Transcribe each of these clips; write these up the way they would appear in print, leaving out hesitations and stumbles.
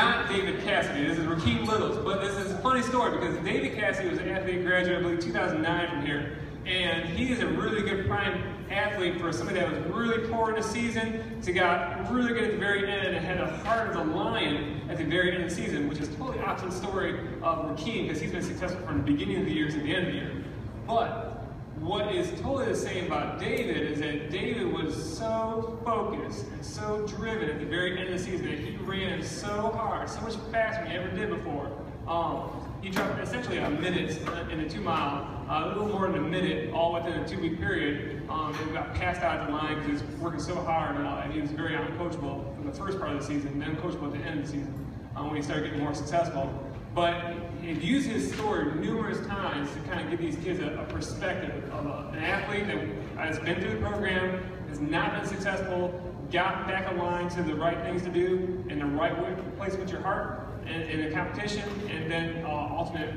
not David Cassidy. This is Rakeem Littles. But this is a funny story because David Cassidy was an athlete graduate, I believe, 2009 from here. And he is a really good prime athlete for somebody that was really poor in the season to got really good at the very end and had a heart of a lion at the very end of the season, which is a totally opposite story of Rakeem because he's been successful from the beginning of the year to the end of the year. But what is totally the same about David is that David was so focused and so driven at the very end of the season that he ran so hard, so much faster than he ever did before. He dropped essentially a minute in the 2 mile, a little more than a minute, all within a 2-week period. And got passed out of the line because he was working so hard and he was very uncoachable from the first part of the season, and then coachable at the end of the season when he started getting more successful. But he used his story numerous times to kind of give these kids a perspective of an athlete that has been through the program, has not been successful, got back aligned to the right things to do in the right place with your heart in the competition, and then ultimate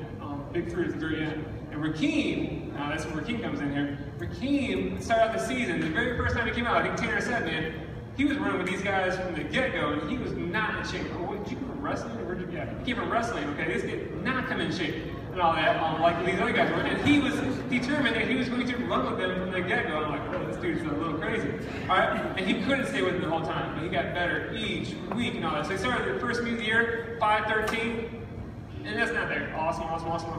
big fruit at the very end. And Rakeem, that's where Rakeem comes in here. Rakeem started out the season, the very first time he came out, I think Tanner said, man, he was running with these guys from the get-go, and he was not in shape. Oh, did you come from wrestling? Or he came from wrestling, okay? This kid not come in shape and all that, like these other guys were. And he was determined that he was going to run with them from the get-go. I'm like, oh, this dude's a little crazy. All right? And he couldn't stay with them the whole time, but he got better each week and all that. So he started the first meet of the year, 5:13. And that's not that awesome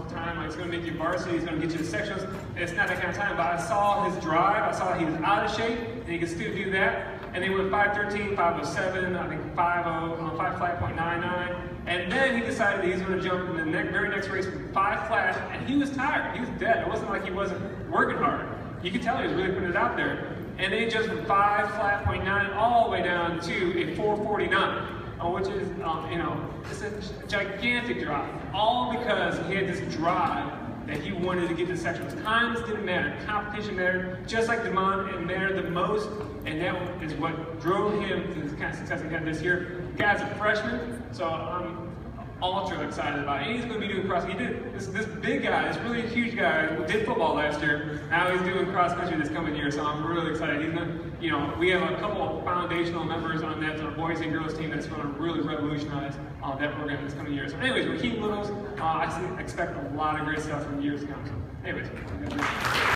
time. Like, it's going to make you varsity, it's going to get you to sections. It's not that kind of time, but I saw his drive, I saw he was out of shape, and he could still do that. And they went 5:13, 5:07, I think 5:0, 5 flat, .99. And then he decided that he's going to jump in the very next race with 5 flat, and he was tired. He was dead. It wasn't like he wasn't working hard. You could tell he was really putting it out there. And then he jumped from 5 flat, .9 all the way down to a 4:49. Which is, it's a gigantic drive, all because he had this drive that he wanted to get to sections. Times didn't matter, competition mattered, just like Demond, it mattered the most, and that is what drove him to the kind of success he had this year. The guy's a freshman, so I'm ultra excited about it. And he's going to be doing cross. He did this big guy, this really huge guy who did football last year. Now he's doing cross country this coming year, so I'm really excited. He's gonna, we have a couple of foundational members on that, our boys and girls team that's going to really revolutionize that program this coming year. So, anyways, Rakeem Littles, I expect a lot of great stuff from years to come. So, anyways.